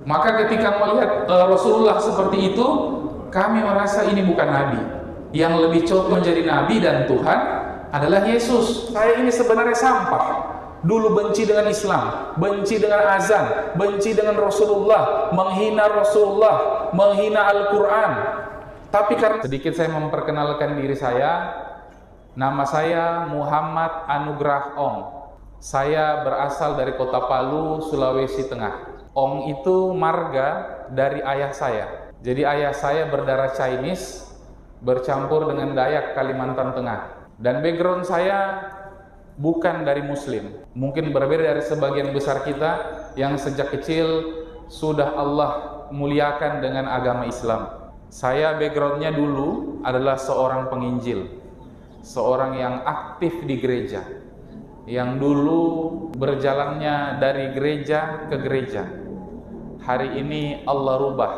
Maka ketika melihat Rasulullah seperti itu, kami merasa ini bukan Nabi. Yang lebih cocok menjadi Nabi dan Tuhan adalah Yesus. Saya ini sebenarnya sampah. Dulu benci dengan Islam, benci dengan azan, benci dengan Rasulullah, menghina Rasulullah, menghina Al-Quran. Tapi karena sedikit saya memperkenalkan diri saya, nama saya Muhammad Anugrah Ong. Saya berasal dari Kota Palu, Sulawesi Tengah. Ong itu marga dari ayah saya. Jadi ayah saya berdarah Chinese bercampur dengan Dayak Kalimantan Tengah. Dan background saya bukan dari Muslim. Mungkin berbeda dari sebagian besar kita yang sejak kecil sudah Allah muliakan dengan agama Islam. Saya backgroundnya dulu adalah seorang penginjil, seorang yang aktif di gereja, yang dulu berjalannya dari gereja ke gereja. Hari ini Allah rubah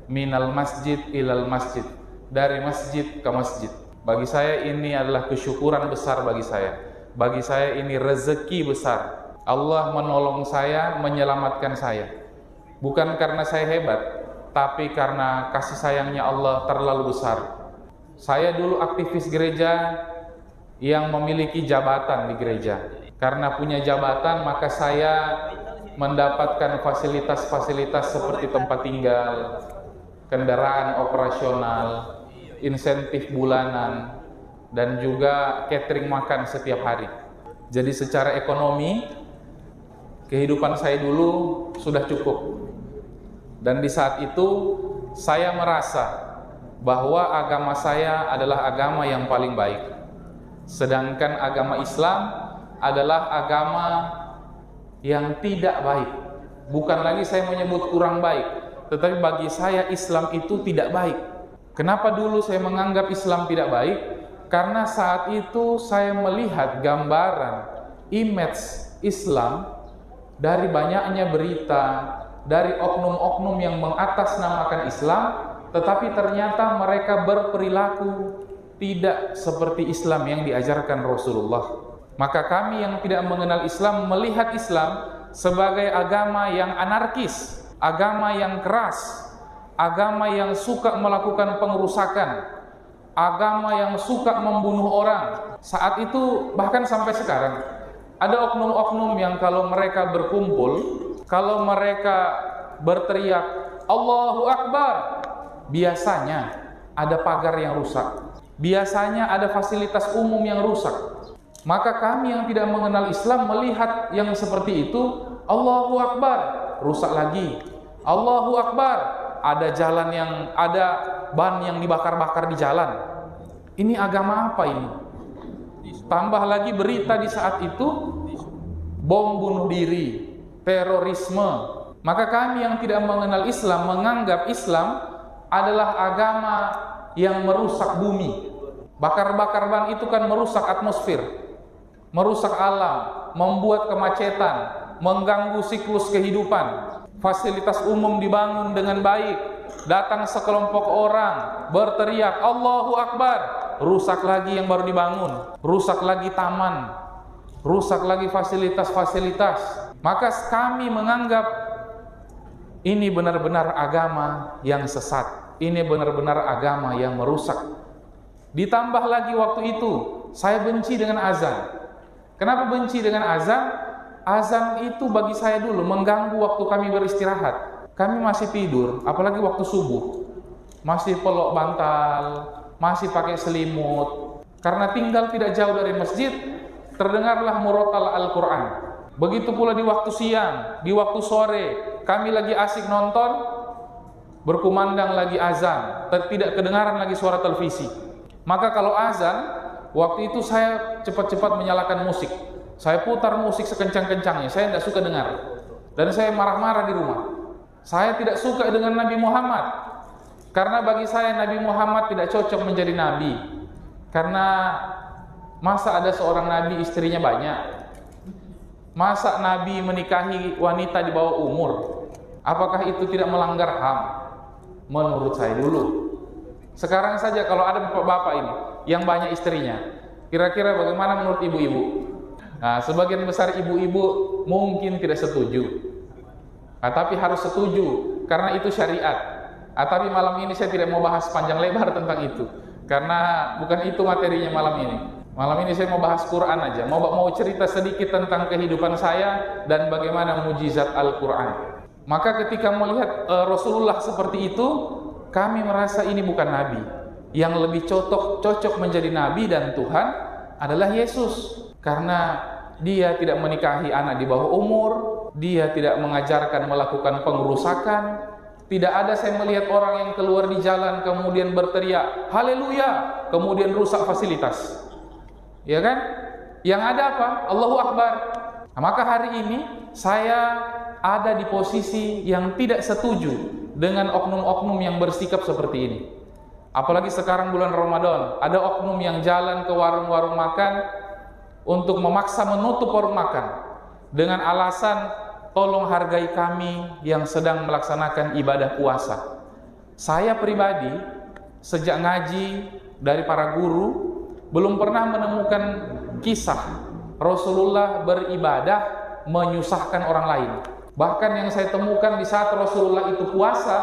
minal masjid ilal masjid, dari masjid ke masjid. Bagi saya ini adalah kesyukuran besar bagi saya. Bagi saya ini rezeki besar. Allah menolong saya, menyelamatkan saya. Bukan karena saya hebat, tapi karena kasih sayangnya Allah terlalu besar. Saya dulu aktivis gereja yang memiliki jabatan di gereja. Karena punya jabatan, maka saya mendapatkan fasilitas-fasilitas seperti tempat tinggal, kendaraan operasional, insentif bulanan, dan juga catering makan setiap hari. Jadi secara ekonomi, kehidupan saya dulu sudah cukup. Dan di saat itu, saya merasa bahwa agama saya adalah agama yang paling baik. Sedangkan agama Islam adalah agama yang tidak baik. Bukan lagi saya menyebut kurang baik, tetapi bagi saya Islam itu tidak baik. Kenapa dulu saya menganggap Islam tidak baik? Karena saat itu saya melihat gambaran image Islam dari banyaknya berita, dari oknum-oknum yang mengatasnamakan Islam, tetapi ternyata mereka berperilaku tidak seperti Islam yang diajarkan Rasulullah. Maka kami yang tidak mengenal Islam melihat Islam sebagai agama yang anarkis, agama yang keras, agama yang suka melakukan pengerusakan, agama yang suka membunuh orang. Saat itu bahkan sampai sekarang ada oknum-oknum yang kalau mereka berkumpul, kalau mereka berteriak Allahu Akbar, biasanya ada pagar yang rusak, biasanya ada fasilitas umum yang rusak. Maka kami yang tidak mengenal Islam melihat yang seperti itu, Allahu Akbar, rusak lagi. Allahu Akbar, ada jalan yang ada ban yang dibakar-bakar di jalan. Ini agama apa ini? Tambah lagi berita di saat itu, bom bunuh diri, terorisme. Maka kami yang tidak mengenal Islam menganggap Islam adalah agama yang merusak bumi. Bakar-bakar ban itu kan merusak atmosfer, merusak alam, membuat kemacetan, mengganggu siklus kehidupan. Fasilitas umum dibangun dengan baik, datang sekelompok orang berteriak Allahu Akbar, rusak lagi yang baru dibangun, rusak lagi taman, rusak lagi fasilitas-fasilitas. Maka kami menganggap ini benar-benar agama yang sesat, ini benar-benar agama yang merusak. Ditambah lagi waktu itu saya benci dengan azan. Kenapa benci dengan azan? Azan itu bagi saya dulu mengganggu waktu kami beristirahat. Kami masih tidur, apalagi waktu subuh, masih peluk bantal, masih pakai selimut. Karena tinggal tidak jauh dari masjid, terdengarlah murotal Al-Quran. Begitu pula di waktu siang, di waktu sore, kami lagi asik nonton, berkumandang lagi azan, tidak kedengaran lagi suara televisi. Maka kalau azan, waktu itu saya cepat-cepat menyalakan musik. Saya putar musik sekencang-kencangnya, saya tidak suka dengar. Dan saya marah-marah di rumah. Saya tidak suka dengan Nabi Muhammad. Karena bagi saya Nabi Muhammad tidak cocok menjadi Nabi. Karena masa ada seorang Nabi istrinya banyak? Masa Nabi menikahi wanita di bawah umur? Apakah itu tidak melanggar HAM? Menurut saya dulu. Sekarang saja kalau ada bapak-bapak ini yang banyak istrinya, kira-kira bagaimana menurut ibu-ibu? Nah, sebagian besar ibu-ibu mungkin tidak setuju. Tapi harus setuju karena itu syariat. Tapi malam ini saya tidak mau bahas panjang lebar tentang itu, karena bukan itu materinya malam ini. Malam ini saya mau bahas Quran aja, mau cerita sedikit tentang kehidupan saya dan bagaimana mujizat Al-Quran. Maka ketika melihat Rasulullah seperti itu, kami merasa ini bukan Nabi. Yang lebih cocok menjadi Nabi dan Tuhan adalah Yesus, karena dia tidak menikahi anak di bawah umur, dia tidak mengajarkan melakukan pengerusakan. Tidak ada saya melihat orang yang keluar di jalan kemudian berteriak haleluya, kemudian rusak fasilitas. Ya kan? Yang ada apa? Allahu Akbar. Nah, maka hari ini saya ada di posisi yang tidak setuju dengan oknum-oknum yang bersikap seperti ini. Apalagi sekarang bulan Ramadan, ada oknum yang jalan ke warung-warung makan untuk memaksa menutup warung makan dengan alasan tolong hargai kami yang sedang melaksanakan ibadah puasa. Saya pribadi sejak ngaji dari para guru belum pernah menemukan kisah Rasulullah beribadah menyusahkan orang lain. Bahkan yang saya temukan di saat Rasulullah itu puasa,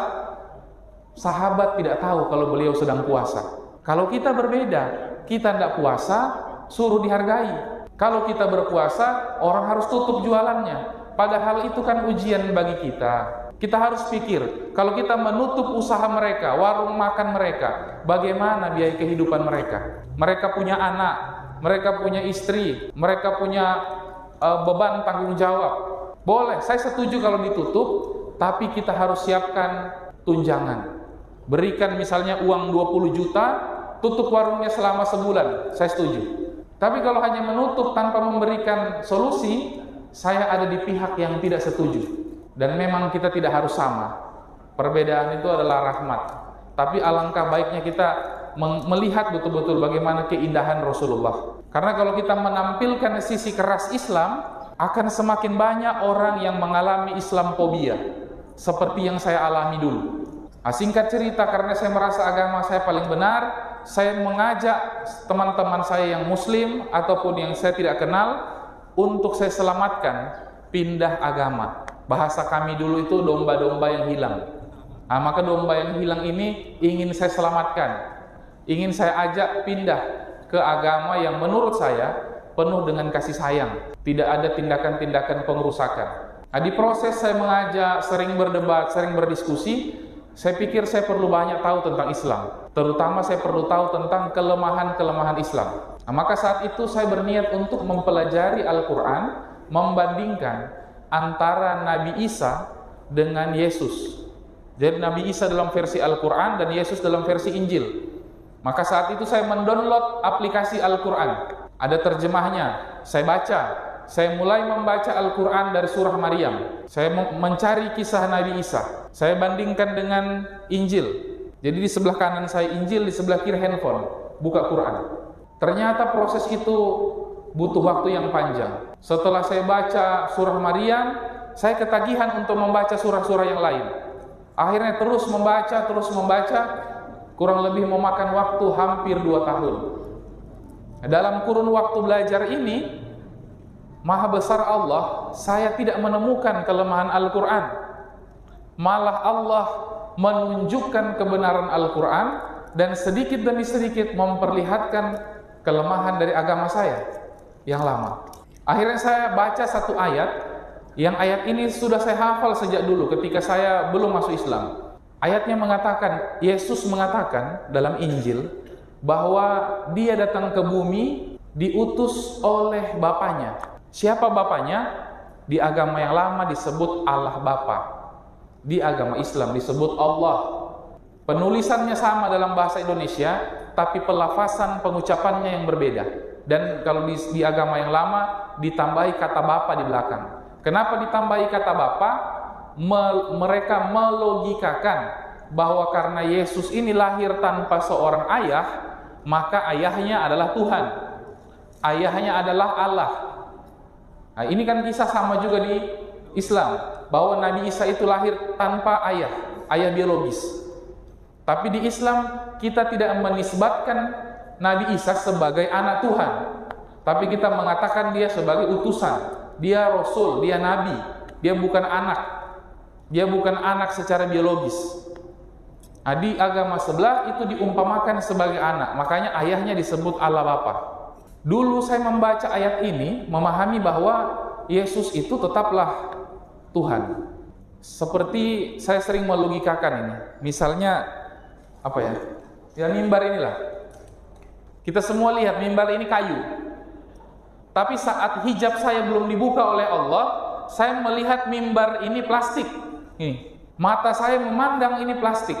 sahabat tidak tahu kalau beliau sedang puasa. Kalau kita berbeda, kita tidak puasa, suruh dihargai. Kalau kita berpuasa, orang harus tutup jualannya. Padahal itu kan ujian bagi kita. Kita harus pikir, kalau kita menutup usaha mereka, warung makan mereka, bagaimana biaya kehidupan mereka? Mereka punya anak, mereka punya istri, mereka punya beban tanggung jawab. Boleh, saya setuju kalau ditutup, tapi kita harus siapkan tunjangan. Berikan misalnya uang 20 juta, tutup warungnya selama sebulan, saya setuju. Tapi kalau hanya menutup tanpa memberikan solusi, saya ada di pihak yang tidak setuju. Dan memang kita tidak harus sama. Perbedaan itu adalah rahmat. Tapi alangkah baiknya kita melihat betul-betul bagaimana keindahan Rasulullah. Karena kalau kita menampilkan sisi keras Islam, akan semakin banyak orang yang mengalami Islamophobia, seperti yang saya alami dulu. Singkat cerita, karena saya merasa agama saya paling benar, saya mengajak teman-teman saya yang muslim ataupun yang saya tidak kenal untuk saya selamatkan pindah agama. Bahasa kami dulu itu domba-domba yang hilang. Maka domba yang hilang ini ingin saya selamatkan, ingin saya ajak pindah ke agama yang menurut saya penuh dengan kasih sayang, tidak ada tindakan-tindakan pengerusakan. Di proses saya mengajak, sering berdebat, sering berdiskusi, saya pikir saya perlu banyak tahu tentang Islam, terutama saya perlu tahu tentang kelemahan-kelemahan Islam. Maka saat itu saya berniat untuk mempelajari Al-Quran, membandingkan antara Nabi Isa dengan Yesus. Jadi Nabi Isa dalam versi Al-Quran dan Yesus dalam versi Injil. Maka saat itu saya mendownload aplikasi Al-Quran. Ada terjemahnya, saya baca. Saya mulai membaca Al-Quran dari surah Maryam. Saya mencari kisah Nabi Isa. Saya bandingkan dengan Injil. Jadi di sebelah kanan saya Injil, di sebelah kiri handphone, buka Quran. Ternyata proses itu butuh waktu yang panjang. Setelah saya baca surah Maryam, saya ketagihan untuk membaca surah-surah yang lain. Akhirnya terus membaca, kurang lebih memakan waktu hampir 2 tahun. Dalam kurun waktu belajar ini, Maha Besar Allah, saya tidak menemukan kelemahan Al-Quran. Malah Allah menunjukkan kebenaran Al-Quran dan sedikit demi sedikit memperlihatkan kelemahan dari agama saya yang lama. Akhirnya saya baca satu ayat, yang ayat ini sudah saya hafal sejak dulu ketika saya belum masuk Islam. Ayatnya mengatakan, Yesus mengatakan dalam Injil bahwa dia datang ke bumi diutus oleh Bapanya. Siapa Bapanya? Di agama yang lama disebut Allah Bapa. Di agama Islam disebut Allah. Penulisannya sama dalam bahasa Indonesia, tapi pelafasan pengucapannya yang berbeda. Dan kalau di agama yang lama ditambahi kata Bapa di belakang. Kenapa ditambahi kata Bapa? Mereka melogikakan bahwa karena Yesus ini lahir tanpa seorang ayah, maka ayahnya adalah Tuhan, ayahnya adalah Allah. Nah, ini kan kisah sama juga di Islam, bahwa Nabi Isa itu lahir tanpa ayah biologis. Tapi di Islam kita tidak menisbatkan Nabi Isa sebagai anak Tuhan, tapi kita mengatakan dia sebagai utusan, dia Rasul, dia Nabi, dia bukan anak. Dia bukan anak secara biologis. Di agama sebelah itu diumpamakan sebagai anak, makanya ayahnya disebut Allah Bapa. Dulu saya membaca ayat ini, memahami bahwa Yesus itu tetaplah Tuhan. Seperti saya sering melogikakan ini. Misalnya apa ya? Ya mimbar inilah. Kita semua lihat mimbar ini kayu. Tapi saat hijab saya belum dibuka oleh Allah, saya melihat mimbar ini plastik. Nih, mata saya memandang ini plastik.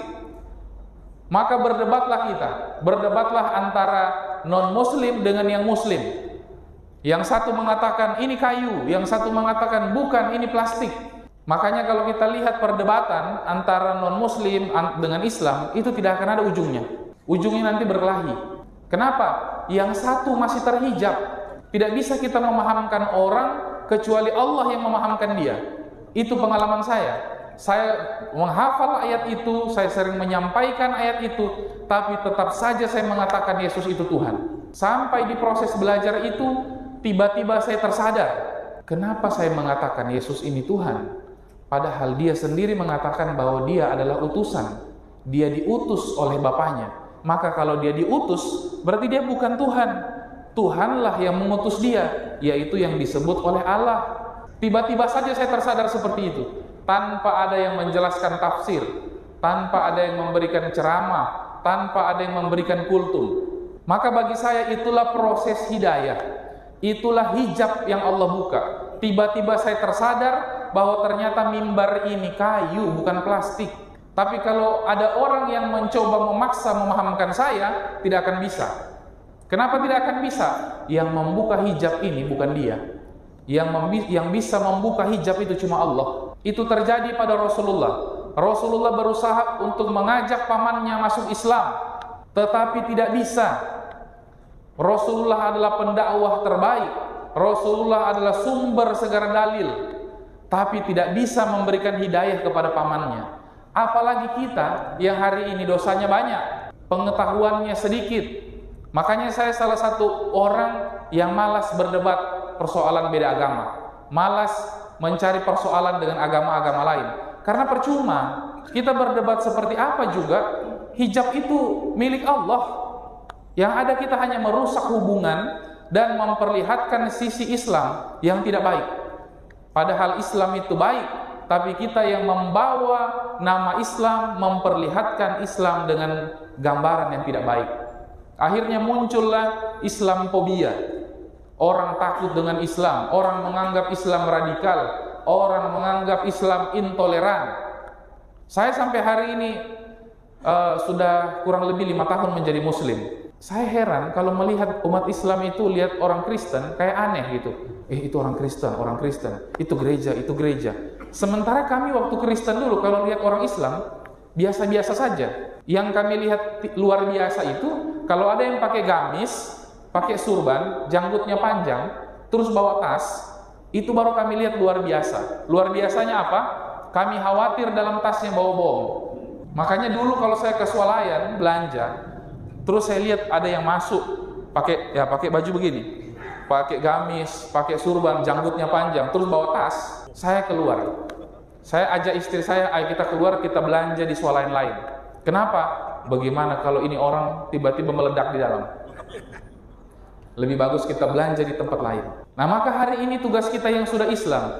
Maka berdebatlah kita. Berdebatlah antara non-muslim dengan yang muslim. Yang satu mengatakan ini kayu, yang satu mengatakan bukan, ini plastik. Makanya kalau kita lihat perdebatan antara non-muslim dengan Islam, itu tidak akan ada ujungnya. Ujungnya nanti berkelahi. Kenapa? Yang satu masih terhijab. Tidak bisa kita memahamkan orang kecuali Allah yang memahamkan dia. Itu pengalaman saya. Saya menghafal ayat itu, saya sering menyampaikan ayat itu, tapi tetap saja saya mengatakan Yesus itu Tuhan. Sampai di proses belajar itu, tiba-tiba saya tersadar, kenapa saya mengatakan Yesus ini Tuhan? Padahal dia sendiri mengatakan bahwa dia adalah utusan. Dia diutus oleh Bapaknya. Maka kalau dia diutus, berarti dia bukan Tuhan. Tuhanlah yang mengutus dia, yaitu yang disebut oleh Allah. Tiba-tiba saja saya tersadar seperti itu. Tanpa ada yang menjelaskan tafsir, tanpa ada yang memberikan ceramah, tanpa ada yang memberikan kultum. Maka bagi saya itulah proses hidayah, itulah hijab yang Allah buka. Tiba-tiba saya tersadar bahwa ternyata mimbar ini kayu, bukan plastik. Tapi kalau ada orang yang mencoba memaksa memahamkan saya, tidak akan bisa. Kenapa tidak akan bisa? Yang membuka hijab ini bukan dia. Yang bisa membuka hijab itu cuma Allah. Itu terjadi pada Rasulullah. Rasulullah berusaha untuk mengajak pamannya masuk Islam, tetapi tidak bisa. Rasulullah adalah pendakwah terbaik. Rasulullah adalah sumber segala dalil, tapi tidak bisa memberikan hidayah kepada pamannya. Apalagi kita yang hari ini dosanya banyak, pengetahuannya sedikit. Makanya saya salah satu orang yang malas berdebat persoalan beda agama, malas mencari persoalan dengan agama-agama lain. Karena percuma, kita berdebat seperti apa juga, hijab itu milik Allah. Yang ada kita hanya merusak hubungan dan memperlihatkan sisi Islam yang tidak baik. Padahal Islam itu baik, tapi kita yang membawa nama Islam, memperlihatkan Islam dengan gambaran yang tidak baik. Akhirnya muncullah Islamophobia. Orang takut dengan Islam, orang menganggap Islam radikal, orang menganggap Islam intoleran. Saya sampai hari ini sudah kurang lebih 5 tahun menjadi Muslim. Saya heran kalau melihat umat Islam itu lihat orang Kristen kayak aneh gitu. Itu orang Kristen, itu gereja. Sementara kami waktu Kristen dulu kalau lihat orang Islam biasa-biasa saja. Yang kami lihat luar biasa itu kalau ada yang pakai gamis, pakai surban, janggutnya panjang, terus bawa tas, itu baru kami lihat luar biasa. Luar biasanya apa? Kami khawatir dalam tasnya bawa bom. Makanya dulu kalau saya ke swalayan belanja, terus saya lihat ada yang masuk pakai baju begini, pakai gamis, pakai surban, janggutnya panjang, terus bawa tas, saya keluar. Saya ajak istri saya, ayo kita keluar, kita belanja di swalayan lain. Kenapa? Bagaimana kalau ini orang tiba-tiba meledak di dalam? Lebih bagus kita belanja di tempat lain. Nah, maka hari ini tugas kita yang sudah Islam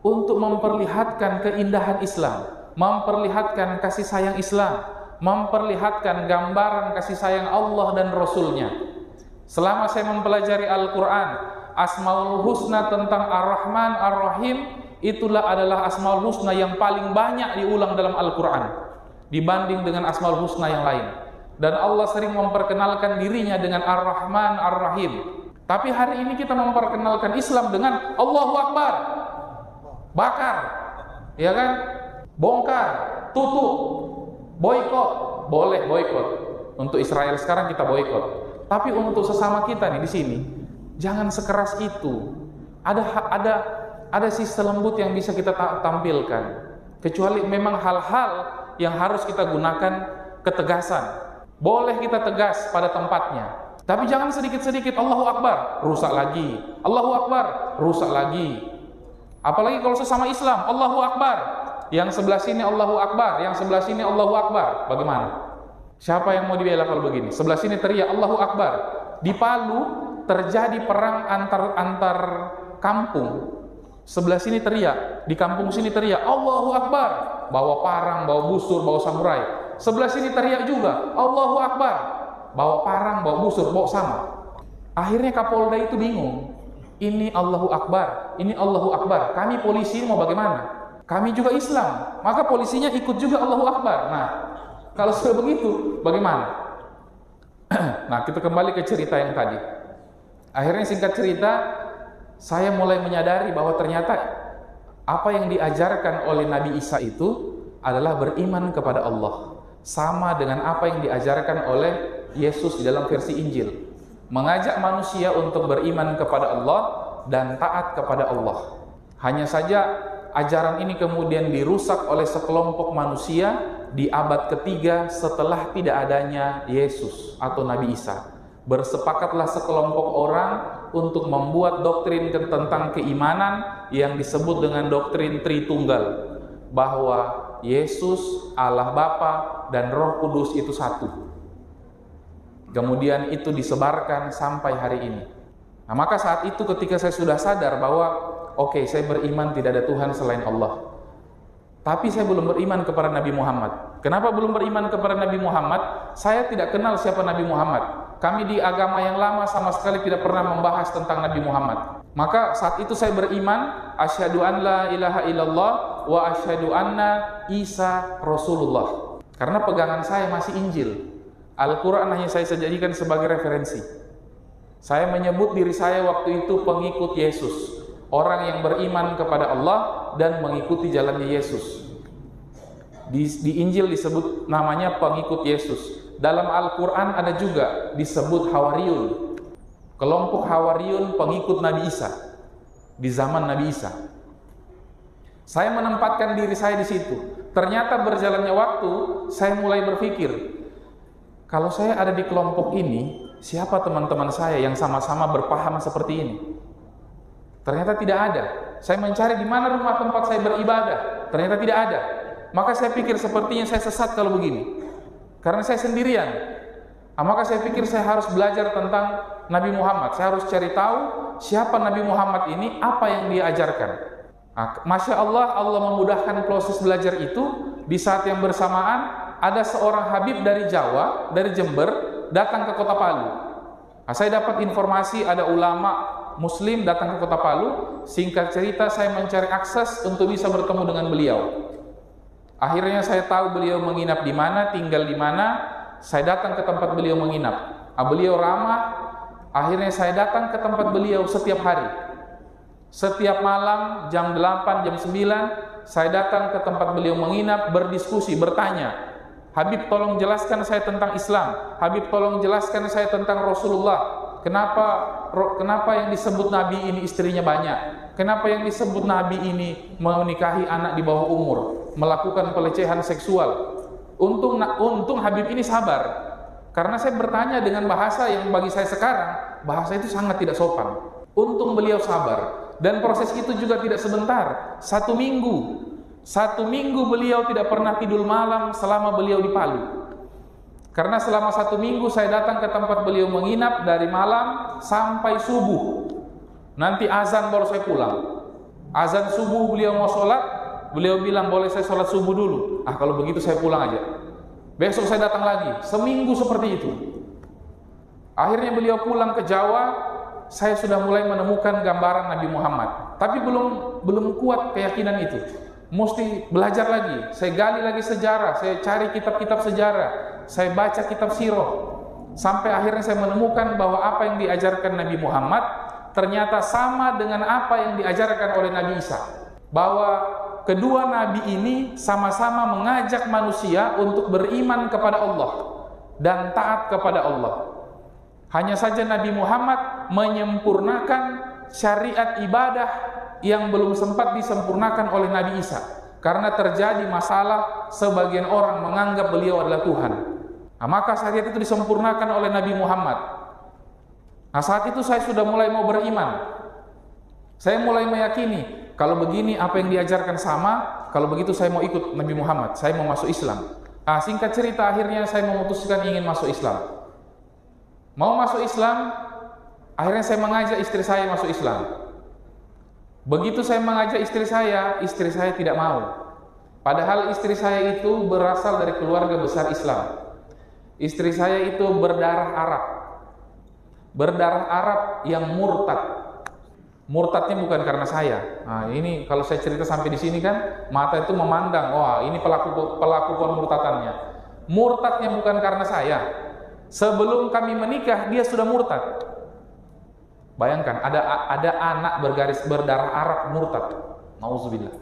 untuk memperlihatkan keindahan Islam, memperlihatkan kasih sayang Islam, memperlihatkan gambaran kasih sayang Allah dan Rasul-Nya. Selama saya mempelajari Al-Quran, Asmaul Husna tentang Ar-Rahman, Ar-Rahim, itulah adalah Asmaul Husna yang paling banyak diulang dalam Al-Quran dibanding dengan Asmaul Husna yang lain. Dan Allah sering memperkenalkan dirinya dengan Ar-Rahman, Ar-Rahim. Tapi hari ini kita memperkenalkan Islam dengan Allahu Akbar, bakar, ya kan, bongkar, tutup, boikot. Boleh boikot. Untuk Israel sekarang kita boikot. Tapi untuk sesama kita nih di sini, jangan sekeras itu. Ada sisi lembut yang bisa kita tampilkan. Kecuali memang hal-hal yang harus kita gunakan ketegasan. Boleh kita tegas pada tempatnya, tapi jangan sedikit-sedikit Allahu Akbar, rusak lagi. Allahu Akbar, rusak lagi. Apalagi kalau sesama Islam, Allahu Akbar, Yang sebelah sini Allahu Akbar, yang sebelah sini Allahu Akbar. Bagaimana? Siapa yang mau dibela kalau begini? Sebelah sini teriak Allahu Akbar. Di Palu terjadi perang antar kampung. Sebelah sini teriak, di kampung sini teriak Allahu Akbar, bawa parang, bawa busur, bawa samurai. Sebelah sini teriak juga Allahu Akbar, bawa parang, bawa busur, bawa sama. Akhirnya Kapolda itu bingung. Ini Allahu Akbar, ini Allahu Akbar. Kami polisi mau bagaimana? Kami juga Islam, maka polisinya ikut juga Allahu Akbar. Nah, kalau sudah begitu, bagaimana? Nah, kita kembali ke cerita yang tadi. Akhirnya singkat cerita, saya mulai menyadari bahwa ternyata apa yang diajarkan oleh Nabi Isa itu adalah beriman kepada Allah. Sama dengan apa yang diajarkan oleh Yesus di dalam versi Injil. Mengajak manusia untuk beriman kepada Allah dan taat kepada Allah. Hanya saja ajaran ini kemudian dirusak oleh sekelompok manusia di abad ketiga setelah tidak adanya Yesus atau Nabi Isa. Bersepakatlah sekelompok orang untuk membuat doktrin tentang keimanan yang disebut dengan doktrin Tritunggal, bahwa Yesus, Allah Bapa dan Roh Kudus itu satu. Kemudian itu disebarkan sampai hari ini. Nah, maka saat itu ketika saya sudah sadar bahwa oke, saya beriman tidak ada Tuhan selain Allah, tapi saya belum beriman kepada Nabi Muhammad. Kenapa belum beriman kepada Nabi Muhammad? Saya tidak kenal siapa Nabi Muhammad. Kami di agama yang lama sama sekali tidak pernah membahas tentang Nabi Muhammad. Maka saat itu saya beriman, asyhadu an la ilaha illallah wa asyhadu anna Isa Rasulullah. Karena pegangan saya masih Injil. Al-Quran hanya saya jadikan sebagai referensi. Saya menyebut diri saya waktu itu pengikut Yesus, orang yang beriman kepada Allah dan mengikuti jalannya Yesus. Di Injil disebut namanya pengikut Yesus. Dalam Al-Quran ada juga disebut Hawariyun, kelompok Hawariyun pengikut Nabi Isa di zaman Nabi Isa. Saya menempatkan diri saya di situ. Ternyata berjalannya waktu, saya mulai berpikir, kalau saya ada di kelompok ini, siapa teman-teman saya yang sama-sama berpaham seperti ini? Ternyata tidak ada. Saya mencari di mana rumah tempat saya beribadah. Ternyata tidak ada. Maka saya pikir sepertinya saya sesat kalau begini. Karena saya sendirian. Maka saya pikir saya harus belajar tentang Nabi Muhammad. Saya harus cari tahu siapa Nabi Muhammad ini, apa yang dia ajarkan. Masya Allah, Allah memudahkan proses belajar itu. Di saat yang bersamaan, ada seorang Habib dari Jawa, dari Jember, datang ke Kota Palu. Saya dapat informasi ada ulama Muslim datang ke Kota Palu. Singkat cerita, saya mencari akses untuk bisa bertemu dengan beliau. Akhirnya saya tahu beliau menginap di mana, tinggal di mana. Saya datang ke tempat beliau menginap. Beliau ramah. Akhirnya saya datang ke tempat beliau setiap hari. Setiap malam jam 8, jam 9, saya datang ke tempat beliau menginap, berdiskusi, bertanya. Habib tolong jelaskan saya tentang Islam. Habib tolong jelaskan saya tentang Rasulullah. Kenapa yang disebut Nabi ini istrinya banyak? Kenapa yang disebut Nabi ini menikahi anak di bawah umur, melakukan pelecehan seksual? Untung Habib ini sabar, karena saya bertanya dengan bahasa yang bagi saya sekarang, bahasa itu sangat tidak sopan. Untung beliau sabar, dan proses itu juga tidak sebentar, 1 minggu. 1 minggu beliau tidak pernah tidur malam selama beliau di Palu. Karena selama 1 minggu saya datang ke tempat beliau menginap dari malam sampai subuh. Nanti azan baru saya pulang. Azan subuh beliau mau sholat, beliau bilang boleh saya sholat subuh dulu. Kalau begitu saya pulang aja. Besok saya datang lagi, seminggu seperti itu. Akhirnya beliau pulang ke Jawa, saya sudah mulai menemukan gambaran Nabi Muhammad. Tapi belum kuat keyakinan itu. Mesti belajar lagi, saya gali lagi sejarah, saya cari kitab-kitab sejarah, saya baca kitab sirah, sampai akhirnya saya menemukan bahwa apa yang diajarkan Nabi Muhammad ternyata sama dengan apa yang diajarkan oleh Nabi Isa, bahwa kedua nabi ini sama-sama mengajak manusia untuk beriman kepada Allah dan taat kepada Allah. Hanya saja Nabi Muhammad menyempurnakan syariat ibadah yang belum sempat disempurnakan oleh Nabi Isa, karena terjadi masalah sebagian orang menganggap beliau adalah Tuhan. Maka syariat itu disempurnakan oleh Nabi Muhammad. Saat itu saya sudah mulai mau beriman. Saya mulai meyakini kalau begini apa yang diajarkan sama, kalau begitu saya mau ikut Nabi Muhammad, saya mau masuk Islam. Singkat cerita, akhirnya saya memutuskan ingin masuk Islam. Mau masuk Islam, akhirnya saya mengajak istri saya masuk Islam. Begitu saya mengajak istri saya tidak mau. Padahal istri saya itu berasal dari keluarga besar Islam. Istri saya itu berdarah Arab. Berdarah Arab yang murtad. Murtadnya bukan karena saya. Nah, ini kalau saya cerita sampai di sini kan, mata itu memandang, wah ini pelaku pemurtadannya. Murtadnya bukan karena saya. Sebelum kami menikah, dia sudah murtad. Bayangkan, ada anak berdarah Arab murtad. Nauzubillah.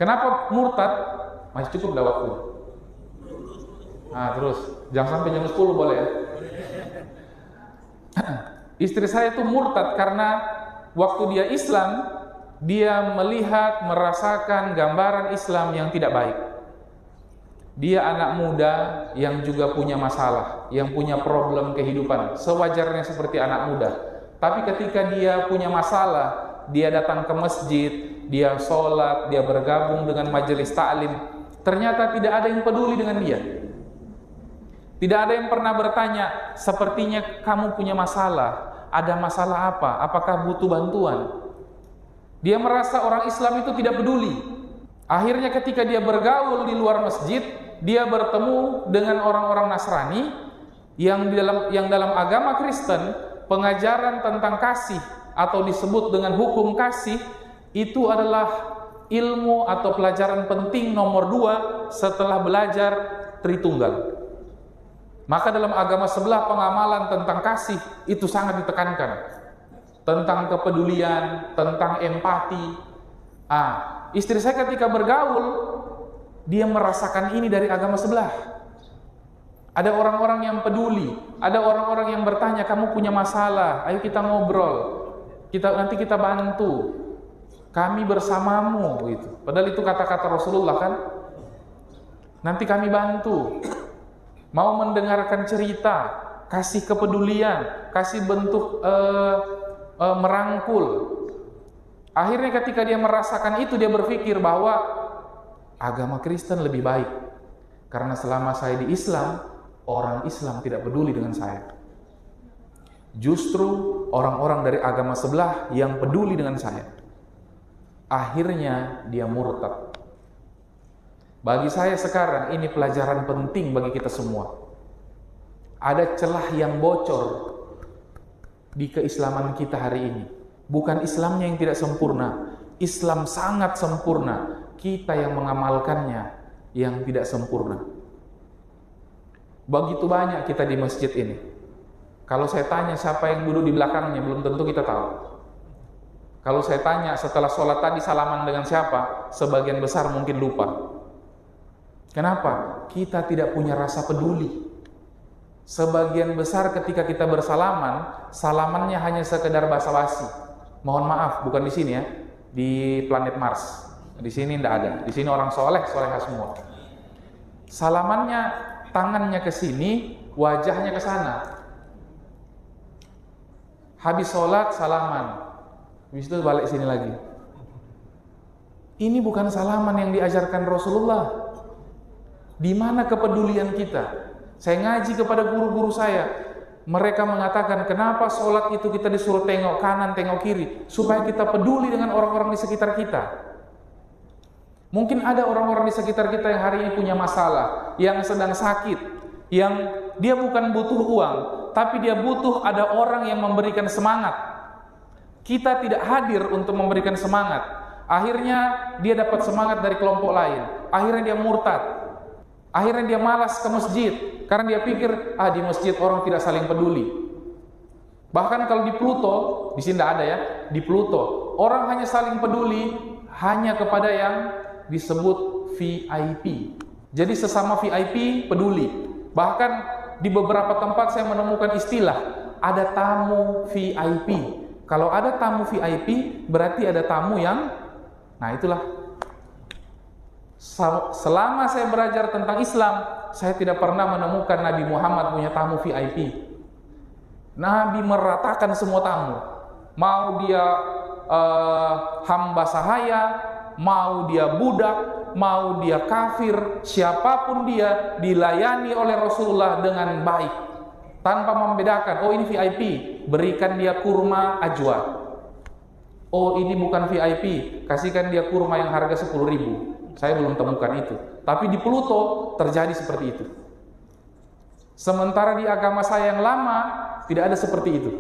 Kenapa murtad? Masih cukup dah waktu. Nah, terus jangan sampai jam 10 boleh ya. Istri saya itu murtad karena waktu dia Islam, dia melihat, merasakan gambaran Islam yang tidak baik. Dia anak muda yang juga punya masalah, yang punya problem kehidupan, sewajarnya seperti anak muda. Tapi ketika dia punya masalah, dia datang ke masjid, dia sholat, dia bergabung dengan majelis ta'lim, ternyata tidak ada yang peduli dengan dia. Tidak ada yang pernah bertanya, sepertinya kamu punya masalah. Ada masalah apa? Apakah butuh bantuan? Dia merasa orang Islam itu tidak peduli. Akhirnya ketika dia bergaul di luar masjid, dia bertemu dengan orang-orang Nasrani yang dalam agama Kristen, pengajaran tentang kasih atau disebut dengan hukum kasih itu adalah ilmu atau pelajaran penting nomor 2 setelah belajar Tritunggal. Maka dalam agama sebelah pengamalan tentang kasih itu sangat ditekankan. Tentang kepedulian, tentang empati. Istri saya ketika bergaul, dia merasakan ini dari agama sebelah. Ada orang-orang yang peduli, ada orang-orang yang bertanya, kamu punya masalah, ayo kita ngobrol. Nanti kita bantu. Kami bersamamu gitu. Padahal itu kata-kata Rasulullah kan. Nanti kami bantu. Mau mendengarkan cerita, kasih kepedulian, kasih bentuk merangkul. Akhirnya ketika dia merasakan itu, dia berpikir bahwa agama Kristen lebih baik. Karena selama saya di Islam, orang Islam tidak peduli dengan saya. Justru orang-orang dari agama sebelah yang peduli dengan saya. Akhirnya dia murtad. Bagi saya sekarang ini pelajaran penting bagi kita semua. Ada celah yang bocor di keislaman kita hari ini. Bukan Islamnya yang tidak sempurna, Islam sangat sempurna. Kita yang mengamalkannya yang tidak sempurna. Begitu banyak kita di masjid ini. Kalau saya tanya siapa yang duduk di belakangnya, belum tentu kita tahu. Kalau saya tanya setelah sholat tadi salaman dengan siapa, sebagian besar mungkin lupa. Kenapa? Kita tidak punya rasa peduli. Sebagian besar ketika kita bersalaman, salamannya hanya sekedar basa-basi. Mohon maaf, bukan di sini ya, di planet Mars. Di sini tidak ada. Di sini orang soleh semua. Salamannya tangannya ke sini, wajahnya ke sana. Habis sholat salaman, habis itu balik sini lagi. Ini bukan salaman yang diajarkan Rasulullah. Di mana kepedulian kita? Saya ngaji kepada guru-guru saya, mereka mengatakan kenapa sholat itu kita disuruh tengok kanan, tengok kiri, supaya kita peduli dengan orang-orang di sekitar kita. Mungkin ada orang-orang di sekitar kita yang hari ini punya masalah, yang sedang sakit, yang dia bukan butuh uang, tapi dia butuh ada orang yang memberikan semangat. Kita tidak hadir untuk memberikan semangat. Akhirnya dia dapat semangat dari kelompok lain. Akhirnya dia murtad. Akhirnya dia malas ke masjid karena dia pikir di masjid orang tidak saling peduli. Bahkan kalau di Pluto, di sini tidak ada ya, di Pluto orang hanya saling peduli hanya kepada yang disebut VIP. Jadi sesama VIP peduli. Bahkan di beberapa tempat saya menemukan istilah ada tamu VIP. Kalau ada tamu VIP berarti ada tamu yang, nah itulah. Selama saya belajar tentang Islam, saya tidak pernah menemukan Nabi Muhammad punya tamu VIP. Nabi meratakan semua tamu. Mau dia hamba sahaya, mau dia budak, mau dia kafir, siapapun dia dilayani oleh Rasulullah dengan baik, tanpa membedakan, oh ini VIP, berikan dia kurma ajwa. Oh ini bukan VIP, kasihkan dia kurma yang harga 10.000. Saya belum temukan itu. Tapi di Pluto terjadi seperti itu. Sementara di agama saya yang lama tidak ada seperti itu.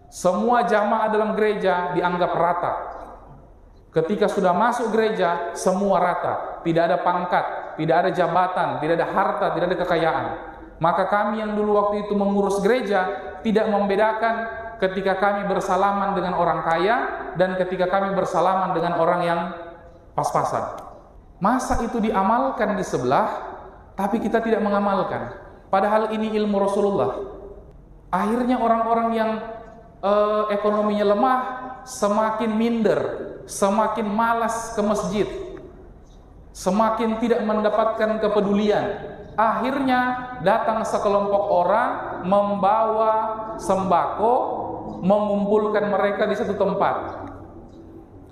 Semua jamaah dalam gereja dianggap rata. Ketika sudah masuk gereja, semua rata. Tidak ada pangkat, tidak ada jabatan, tidak ada harta, tidak ada kekayaan. Maka kami yang dulu waktu itu mengurus gereja tidak membedakan ketika kami bersalaman dengan orang kaya dan ketika kami bersalaman dengan orang yang pas-pasan. Masa itu diamalkan di sebelah, tapi kita tidak mengamalkan. Padahal ini ilmu Rasulullah. Akhirnya orang-orang yang ekonominya lemah semakin minder, semakin malas ke masjid, semakin tidak mendapatkan kepedulian. Akhirnya datang sekelompok orang membawa sembako, mengumpulkan mereka di satu tempat.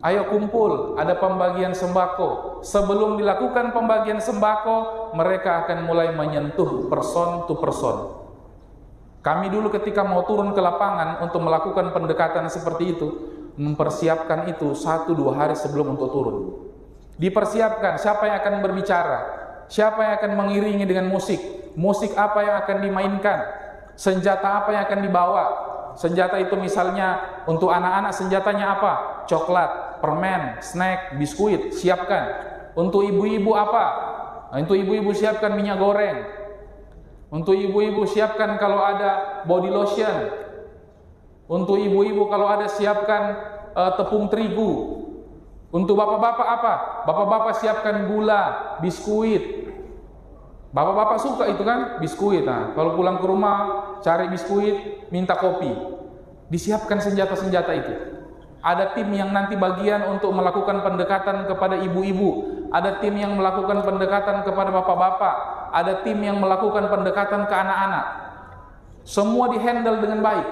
Ayo kumpul, ada pembagian sembako. Sebelum dilakukan pembagian sembako, mereka akan mulai menyentuh person to person. Kami dulu ketika mau turun ke lapangan untuk melakukan pendekatan seperti itu, mempersiapkan itu 1-2 hari sebelum untuk turun. Dipersiapkan siapa yang akan berbicara, siapa yang akan mengiringi dengan musik, musik apa yang akan dimainkan, senjata apa yang akan dibawa. Senjata itu misalnya untuk anak-anak senjatanya apa? Coklat, permen, snack, biskuit, siapkan. Untuk ibu-ibu apa? Untuk ibu-ibu siapkan minyak goreng. Untuk ibu-ibu siapkan kalau ada body lotion. Untuk ibu-ibu kalau ada siapkan tepung terigu. Untuk bapak-bapak apa? Bapak-bapak siapkan gula, biskuit. Bapak-bapak suka itu kan, biskuit. Nah, kalau pulang ke rumah cari biskuit, minta kopi. Disiapkan senjata-senjata itu. Ada tim yang nanti bagian untuk melakukan pendekatan kepada ibu-ibu. Ada tim yang melakukan pendekatan kepada bapak-bapak. Ada tim yang melakukan pendekatan ke anak-anak. Semua dihandle dengan baik.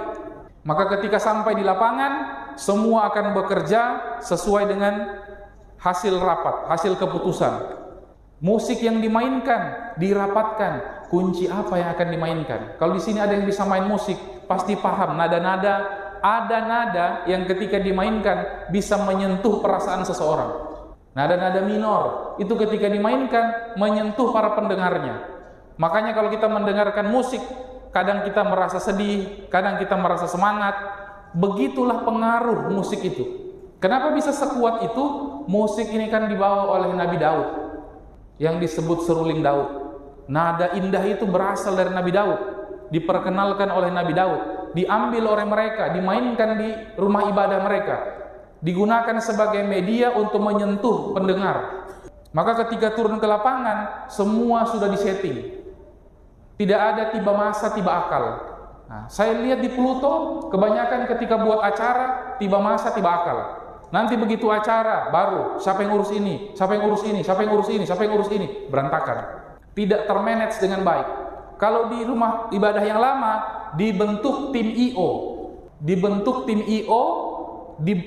Maka ketika sampai di lapangan, semua akan bekerja sesuai dengan hasil rapat, hasil keputusan. Musik yang dimainkan, dirapatkan. Kunci apa yang akan dimainkan? Kalau di sini ada yang bisa main musik, pasti paham nada-nada. Ada nada yang ketika dimainkan bisa menyentuh perasaan seseorang. Nada-nada minor itu ketika dimainkan menyentuh para pendengarnya. Makanya kalau kita mendengarkan musik, kadang kita merasa sedih, kadang kita merasa semangat. Begitulah pengaruh musik itu. Kenapa bisa sekuat itu? Musik ini kan dibawa oleh Nabi Daud yang disebut seruling Daud. Nada indah itu berasal dari Nabi Daud, diperkenalkan oleh Nabi Daud, diambil oleh mereka, dimainkan di rumah ibadah mereka, digunakan sebagai media untuk menyentuh pendengar. Maka ketika turun ke lapangan, semua sudah disetting. Tidak ada tiba masa, tiba akal. Nah, saya lihat di Pluto, kebanyakan ketika buat acara, tiba masa, tiba akal. Nanti begitu acara, baru siapa yang ngurus ini, siapa yang ngurus ini, siapa yang ngurus ini, siapa yang ngurus ini, berantakan. Tidak termanage dengan baik. Kalau di rumah ibadah yang lama, dibentuk tim IO. Dibentuk tim IO,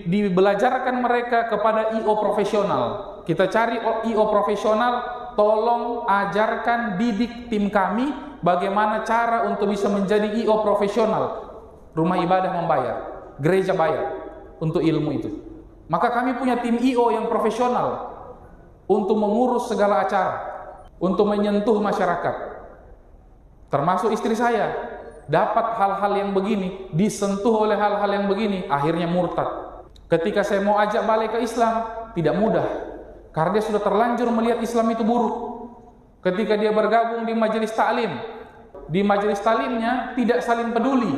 dibelajarkan mereka kepada IO profesional. Kita cari IO profesional, tolong ajarkan, didik tim kami bagaimana cara untuk bisa menjadi IO profesional. Rumah ibadah membayar, gereja bayar untuk ilmu itu. Maka kami punya tim IO yang profesional untuk mengurus segala acara, untuk menyentuh masyarakat. Termasuk istri saya, dapat hal-hal yang begini, disentuh oleh hal-hal yang begini, akhirnya murtad. Ketika saya mau ajak balik ke Islam, tidak mudah, karena dia sudah terlanjur melihat Islam itu buruk. Ketika dia bergabung di majelis taklim, di majelis taklimnya tidak saling peduli,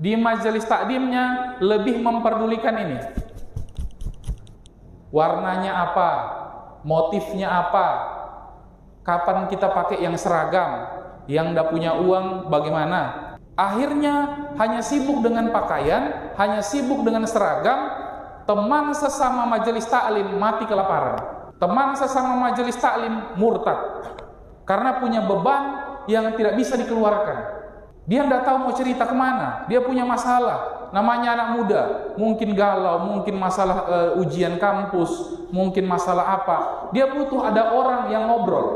di majelis taklimnya lebih memperdulikan ini. Warnanya apa, motifnya apa, kapan kita pakai yang seragam, yang tidak punya uang bagaimana. Akhirnya hanya sibuk dengan pakaian, hanya sibuk dengan seragam. Teman sesama majelis taklim mati kelaparan. Teman sesama majelis taklim murtad karena punya beban yang tidak bisa dikeluarkan. Dia tidak tahu mau cerita kemana. Dia punya masalah. Namanya anak muda, mungkin galau, mungkin masalah ujian kampus, mungkin masalah apa. Dia butuh ada orang yang ngobrol.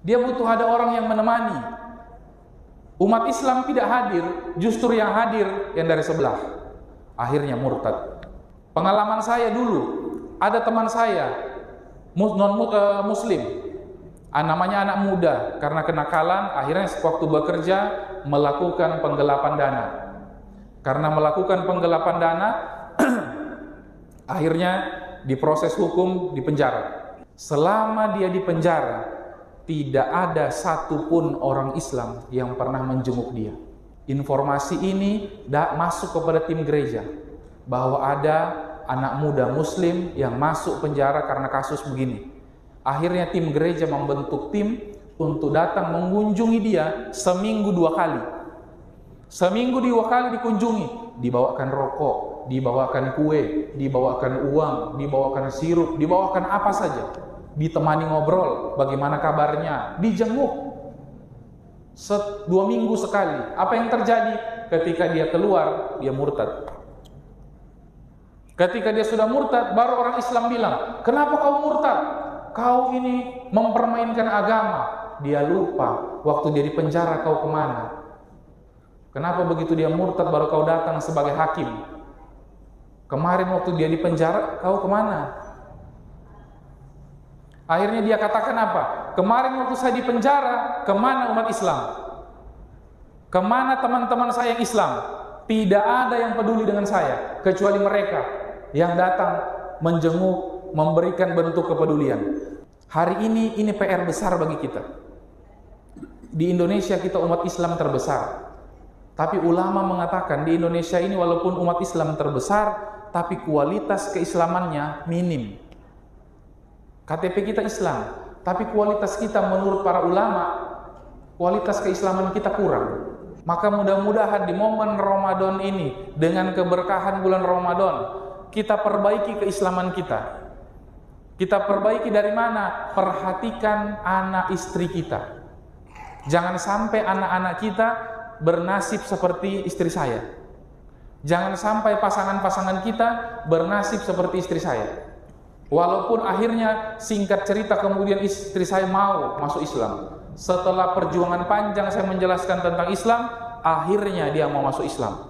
Dia butuh ada orang yang menemani. Umat Islam tidak hadir, justru yang hadir yang dari sebelah. Akhirnya murtad. Pengalaman saya dulu, ada teman saya muslim, namanya anak muda, karena kenakalan akhirnya waktu bekerja melakukan penggelapan dana. Karena melakukan penggelapan dana akhirnya diproses hukum, dipenjara. Selama dia di penjara, tidak ada satupun orang Islam yang pernah menjenguk dia. Informasi ini masuk kepada tim gereja bahwa ada anak muda muslim yang masuk penjara karena kasus begini. Akhirnya tim gereja membentuk tim untuk datang mengunjungi dia seminggu 2 kali. Seminggu 2 kali dikunjungi, dibawakan rokok, dibawakan kue, dibawakan uang, dibawakan sirup, dibawakan apa saja. Ditemani ngobrol, bagaimana kabarnya, dijenguk. 2 minggu sekali. Apa yang terjadi? Ketika dia keluar, dia murtad. Ketika dia sudah murtad, baru orang Islam bilang, kenapa kau murtad? Kau ini mempermainkan agama. Dia lupa, waktu dia di penjara kau kemana? Kenapa begitu dia murtad baru kau datang sebagai hakim? Kemarin waktu dia di penjara, kau kemana? Akhirnya dia katakan apa? Kemarin waktu saya di penjara, kemana umat Islam? Kemana teman-teman saya yang Islam? Tidak ada yang peduli dengan saya, kecuali mereka yang datang menjenguk, memberikan bentuk kepedulian. Hari ini PR besar bagi kita. Di Indonesia kita umat Islam terbesar. Tapi ulama mengatakan di Indonesia ini walaupun umat Islam terbesar, tapi kualitas keislamannya minim. KTP kita Islam, tapi kualitas kita menurut para ulama, kualitas keislaman kita kurang. Maka mudah-mudahan di momen Ramadan ini, dengan keberkahan bulan Ramadan, kita perbaiki keislaman kita. Kita perbaiki dari mana? Perhatikan anak istri kita. Jangan sampai anak-anak kita bernasib seperti istri saya. Jangan sampai pasangan-pasangan kita bernasib seperti istri saya. Walaupun akhirnya singkat cerita kemudian istri saya mau masuk Islam. Setelah perjuangan panjang saya menjelaskan tentang Islam, akhirnya dia mau masuk Islam.